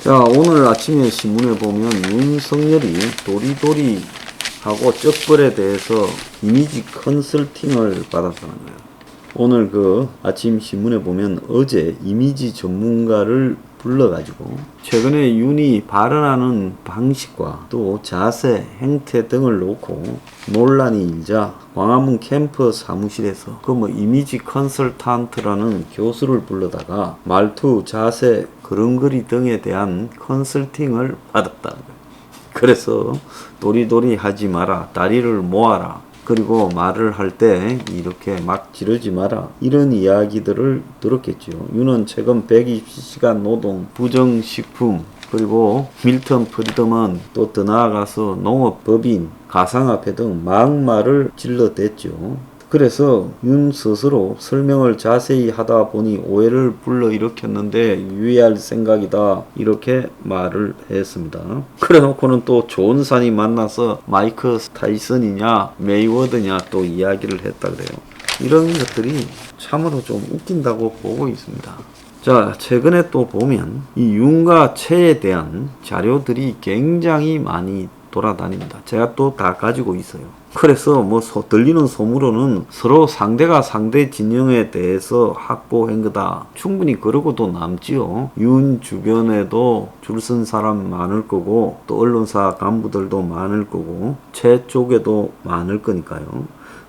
자, 오늘 아침에 신문에 보면 윤석열이 도리도리하고 쩍벌에 대해서 이미지 컨설팅을 받았다는 거예요. 오늘 그 아침 신문에 보면 어제 이미지 전문가를 불러가지고 최근에 윤이 발언하는 방식과 또 자세, 행태 등을 놓고 논란이 일자 광화문 캠프 사무실에서 그 이미지 컨설턴트라는 교수를 불러다가 말투, 자세, 걸음걸이 등에 대한 컨설팅을 받았다는 거예요. 그래서 도리도리 하지 마라, 다리를 모아라, 그리고 말을 할 때 이렇게 막 지르지 마라, 이런 이야기들을 들었겠죠. 윤은 최근 120시간 노동, 부정식품, 그리고 밀턴 프리드먼, 또 더 나아가서 농업법인, 가상화폐 등 막말을 질러댔죠. 그래서 윤 스스로 설명을 자세히 하다 보니 오해를 불러일으켰는데 유의할 생각이다, 이렇게 말을 했습니다. 그래놓고는 또 존슨이 만나서 마이크 타이슨이냐 메이워더냐 또 이야기를 했다 그래요. 이런 것들이 참으로 좀 웃긴다고 보고 있습니다. 자, 최근에 또 보면 이 윤과 채에 대한 자료들이 굉장히 많이 돌아다닙니다. 제가 또 다 가지고 있어요. 그래서 들리는 소문으로는 서로 상대가 상대 진영에 대해서 확보한 거다, 충분히 그러고도 남지요. 윤 주변에도 줄 쓴 사람 많을 거고, 또 언론사 간부들도 많을 거고, 채 쪽에도 많을 거니까요.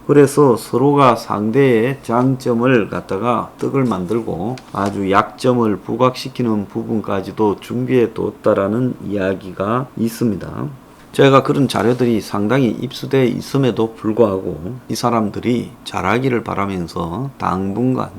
그래서 서로가 상대의 장점을 갖다가 떡을 만들고 아주 약점을 부각시키는 부분까지도 준비해 뒀다라는 이야기가 있습니다. 제가 그런 자료들이 상당히 입수되어 있음에도 불구하고 이 사람들이 잘하기를 바라면서 당분간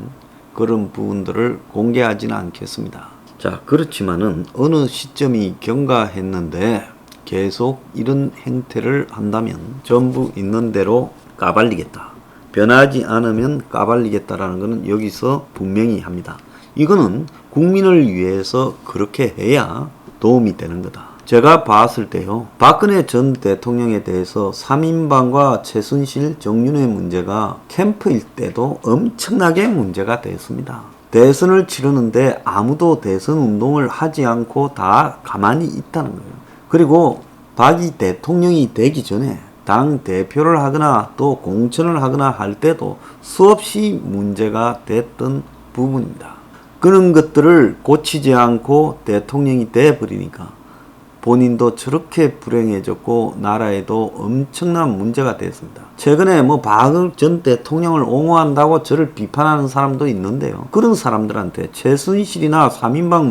그런 부분들을 공개하지는 않겠습니다. 자, 그렇지만은 어느 시점이 경과했는데 계속 이런 행태를 한다면 전부 있는 대로 까발리겠다, 변하지 않으면 까발리겠다라는 것은 여기서 분명히 합니다. 이거는 국민을 위해서 그렇게 해야 도움이 되는 거다. 제가 봤을 때요, 박근혜 전 대통령에 대해서 3인방과 최순실, 정윤회 문제가 캠프일 때도 엄청나게 문제가 됐습니다. 대선을 치르는데 아무도 대선 운동을 하지 않고 다 가만히 있다는 거예요. 그리고 박이 대통령이 되기 전에 당 대표를 하거나 또 공천을 하거나 할 때도 수없이 문제가 됐던 부분입니다. 그런 것들을 고치지 않고 대통령이 돼버리니까 본인도 저렇게 불행해졌고 나라에도 엄청난 문제가 됐습니다. 최근에 박 전 대통령을 옹호한다고 저를 비판하는 사람도 있는데요. 그런 사람들한테 최순실이나 3인방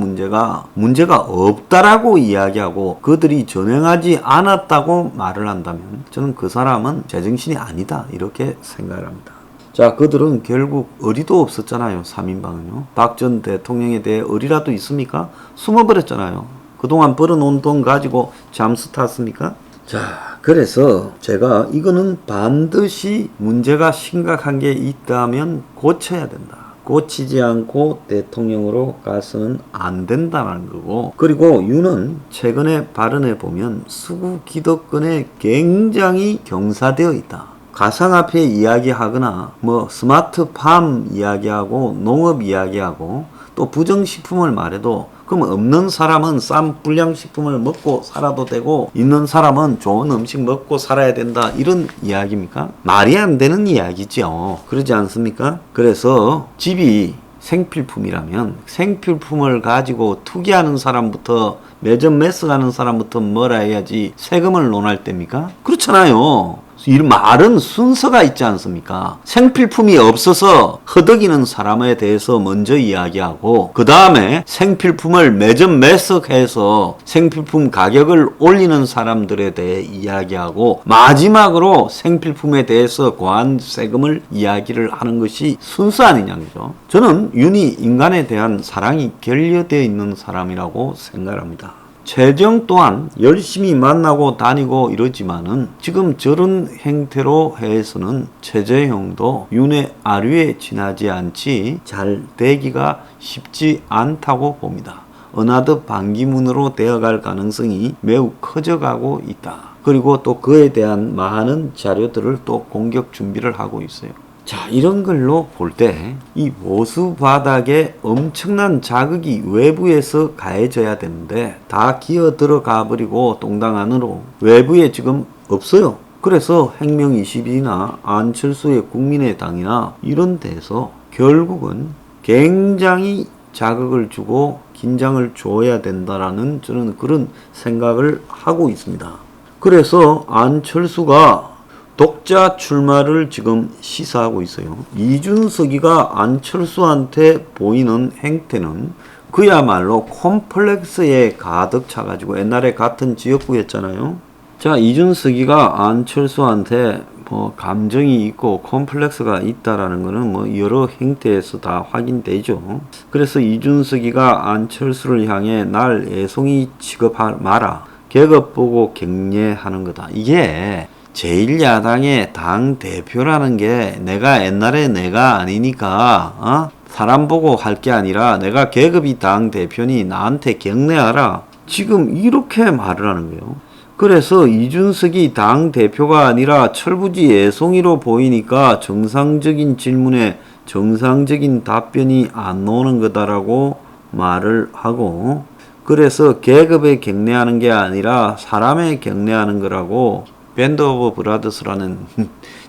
문제가 없다라고 이야기하고 그들이 전행하지 않았다고 말을 한다면 저는 그 사람은 제정신이 아니다, 이렇게 생각을 합니다. 자, 그들은 결국 의리도 없었잖아요. 3인방은요. 박 전 대통령에 대해 의리라도 있습니까? 숨어버렸잖아요. 그동안 벌어놓은 돈 가지고 잠수 탔습니까? 자, 그래서 제가 이거는 반드시 문제가 심각한 게 있다면 고쳐야 된다, 고치지 않고 대통령으로 가서는 안 된다는 거고, 그리고 윤은 최근에 발언해 보면 수구 기득권에 굉장히 경사되어 있다. 가상화폐 이야기하거나 스마트팜 이야기하고 농업 이야기하고 또 부정식품을 말해도 그럼 없는 사람은 싼 불량식품을 먹고 살아도 되고 있는 사람은 좋은 음식 먹고 살아야 된다, 이런 이야기입니까? 말이 안 되는 이야기죠. 그러지 않습니까? 그래서 집이 생필품이라면 생필품을 가지고 투기하는 사람부터, 매점 매스가는 사람부터 뭐라 해야지 세금을 논할 때입니까? 그렇잖아요. 이 말은 순서가 있지 않습니까? 생필품이 없어서 허덕이는 사람에 대해서 먼저 이야기하고 그 다음에 생필품을 매점 매석해서 생필품 가격을 올리는 사람들에 대해 이야기하고 마지막으로 생필품에 대해서 과한 세금을 이야기를 하는 것이 순서 아니냐죠. 저는 윤이 인간에 대한 사랑이 결여되어 있는 사람이라고 생각합니다. 최정 또한 열심히 만나고 다니고 이러지만은 지금 저런 행태로 해서는 최재형도 윤의 아류에 지나지 않지 잘 되기가 쉽지 않다고 봅니다. 어나더 반기문으로 되어갈 가능성이 매우 커져가고 있다. 그리고 또 그에 대한 많은 자료들을 또 공격 준비를 하고 있어요. 자, 이런 걸로 볼 때 이 보수 바닥에 엄청난 자극이 외부에서 가해져야 되는데 다 기어 들어가 버리고 동당 안으로 외부에 지금 없어요. 그래서 행명 20이나 안철수의 국민의당이나 이런 데서 결국은 굉장히 자극을 주고 긴장을 줘야 된다라는 저는 그런 생각을 하고 있습니다. 그래서 안철수가 독자 출마를 지금 시사하고 있어요. 이준석이가 안철수한테 보이는 행태는 그야말로 콤플렉스에 가득 차가지고 옛날에 같은 지역구였잖아요. 자, 이준석이가 안철수한테 뭐 감정이 있고 콤플렉스가 있다라는 거는 뭐 여러 행태에서 다 확인되죠. 그래서 이준석이가 안철수를 향해 날 애송이 취급하지 마라. 계급 보고 경례하는 거다. 이게 제1야당의 당 대표라는 게 내가 옛날에 내가 아니니까 사람 보고 할 게 아니라 내가 계급이 당 대표니 나한테 경례하라. 지금 이렇게 말을 하는 거예요. 그래서 이준석이 당 대표가 아니라 철부지 애송이로 보이니까 정상적인 질문에 정상적인 답변이 안 나오는 거다라고 말을 하고, 그래서 계급에 경례하는 게 아니라 사람에 경례하는 거라고 밴드 오브 브라더스라는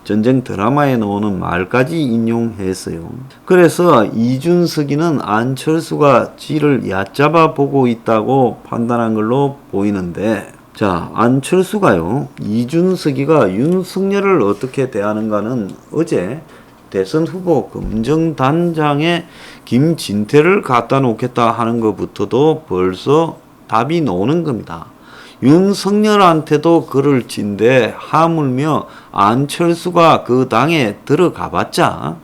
전쟁 드라마에 나오는 말까지 인용했어요. 그래서 이준석이는 안철수가 지를 얕잡아 보고 있다고 판단한 걸로 보이는데, 자, 안철수가요, 이준석이가 윤석열을 어떻게 대하는가는 어제 대선 후보 검증단장에 김진태를 갖다 놓겠다 하는 것부터도 벌써 답이 나오는 겁니다. 윤석열한테도 글을 진데 하물며 안철수가 그 당에 들어가 봤자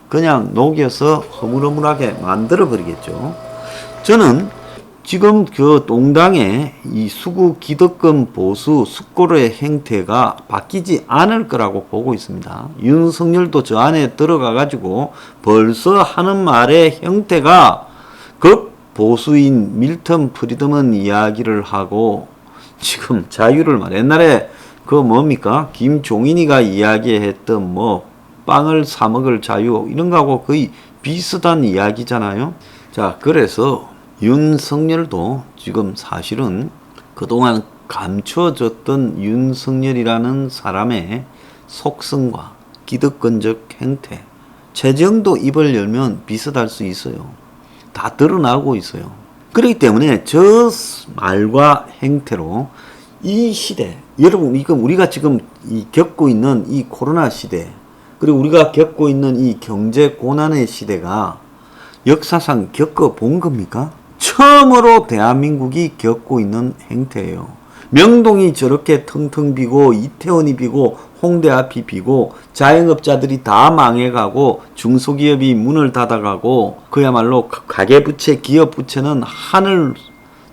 그냥 녹여서 허물허물하게 만들어 버리겠죠. 저는 지금 그 동당의 이 수구 기득권 보수 숙고의 행태가 바뀌지 않을 거라고 보고 있습니다. 윤석열도 저 안에 들어가 가지고 벌써 하는 말의 형태가 극보수인 밀턴 프리드먼 이야기를 하고 지금 자유를 말, 옛날에 그 뭡니까? 김종인이가 이야기했던 뭐 빵을 사 먹을 자유 이런 거하고 거의 비슷한 이야기잖아요. 자, 그래서 윤석열도 지금 사실은 그동안 감춰졌던 윤석열이라는 사람의 속성과 기득권적 행태, 최정도 입을 열면 비슷할 수 있어요. 다 드러나고 있어요. 그렇기 때문에 저 말과 행태로 이 시대, 여러분, 이거 우리가 지금 겪고 있는 이 코로나 시대, 그리고 우리가 겪고 있는 이 경제 고난의 시대가 역사상 겪어본 겁니까? 처음으로 대한민국이 겪고 있는 행태예요. 명동이 저렇게 텅텅 비고 이태원이 비고 홍대 앞이 비고 자영업자들이 다 망해가고 중소기업이 문을 닫아가고 그야말로 가계부채 기업부채는 하늘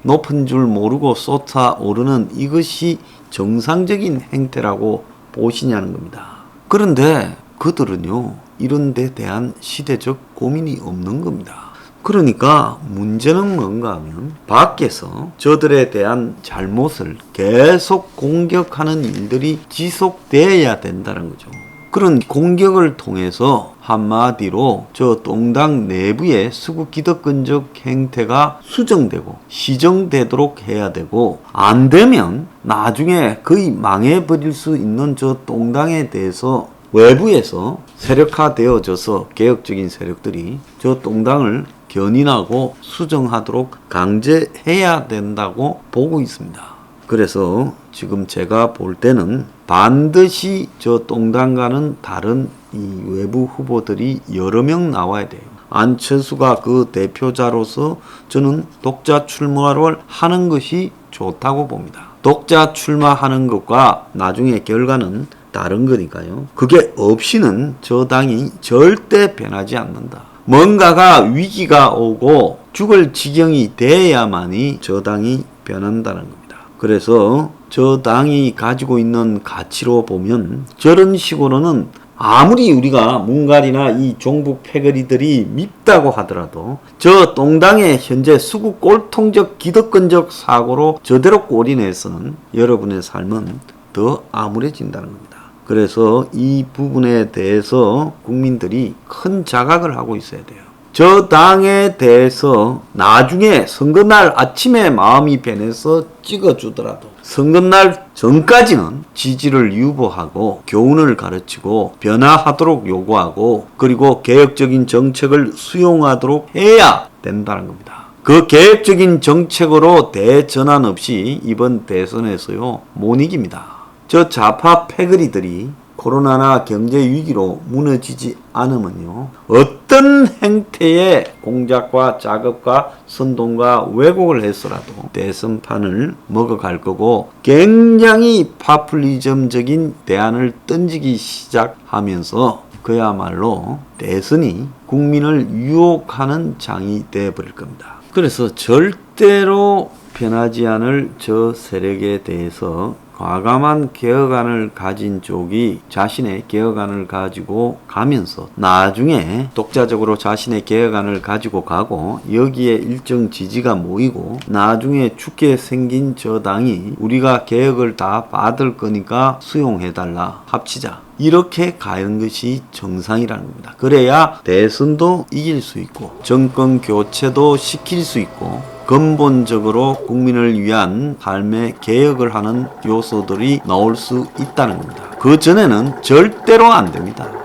높은 줄 모르고 쏟아오르는 이것이 정상적인 행태라고 보시냐는 겁니다. 그런데 그들은요, 이런 데 대한 시대적 고민이 없는 겁니다. 그러니까 문제는 뭔가 하면 밖에서 저들에 대한 잘못을 계속 공격하는 일들이 지속돼야 된다는 거죠. 그런 공격을 통해서 한마디로 저 동당 내부의 수구 기득권적 행태가 수정되고 시정되도록 해야 되고, 안 되면 나중에 거의 망해버릴 수 있는 저 동당에 대해서 외부에서 세력화되어져서 개혁적인 세력들이 저 동당을 견인하고 수정하도록 강제해야 된다고 보고 있습니다. 그래서 지금 제가 볼 때는 반드시 저 동당과는 다른 이 외부 후보들이 여러 명 나와야 돼요. 안철수가 그 대표자로서 저는 독자 출마를 하는 것이 좋다고 봅니다. 독자 출마하는 것과 나중에 결과는 다른 거니까요. 그게 없이는 저 당이 절대 변하지 않는다. 뭔가가 위기가 오고 죽을 지경이 돼야만이 저 당이 변한다는 겁니다. 그래서 저 당이 가지고 있는 가치로 보면 저런 식으로는 아무리 우리가 문갈이나 이 종북 패거리들이 밉다고 하더라도 저 동당의 현재 수구 꼴통적 기득권적 사고로 저대로 꼴인해서는 여러분의 삶은 더 암울해진다는 겁니다. 그래서 이 부분에 대해서 국민들이 큰 자각을 하고 있어야 돼요. 저 당에 대해서 나중에 선거날 아침에 마음이 변해서 찍어주더라도 선거날 전까지는 지지를 유보하고 교훈을 가르치고 변화하도록 요구하고 그리고 개혁적인 정책을 수용하도록 해야 된다는 겁니다. 그 개혁적인 정책으로 대전환 없이 이번 대선에서요 못 이깁니다. 저 좌파 패거리들이 코로나나 경제 위기로 무너지지 않으면요 어떤 행태의 공작과 작업과 선동과 왜곡을 해서라도 대선판을 먹어갈 거고 굉장히 파퓰리즘적인 대안을 던지기 시작하면서 그야말로 대선이 국민을 유혹하는 장이 되어버릴 겁니다. 그래서 절대로 변하지 않을 저 세력에 대해서 과감한 개혁안을 가진 쪽이 자신의 개혁안을 가지고 가면서 나중에 독자적으로 자신의 개혁안을 가지고 가고 여기에 일정 지지가 모이고 나중에 죽게 생긴 저 당이 우리가 개혁을 다 받을 거니까 수용해달라 합치자 이렇게 가는 것이 정상이라는 겁니다. 그래야 대선도 이길 수 있고 정권 교체도 시킬 수 있고 근본적으로 국민을 위한 삶의 개혁을 하는 요소들이 나올 수 있다는 겁니다. 그 전에는 절대로 안 됩니다.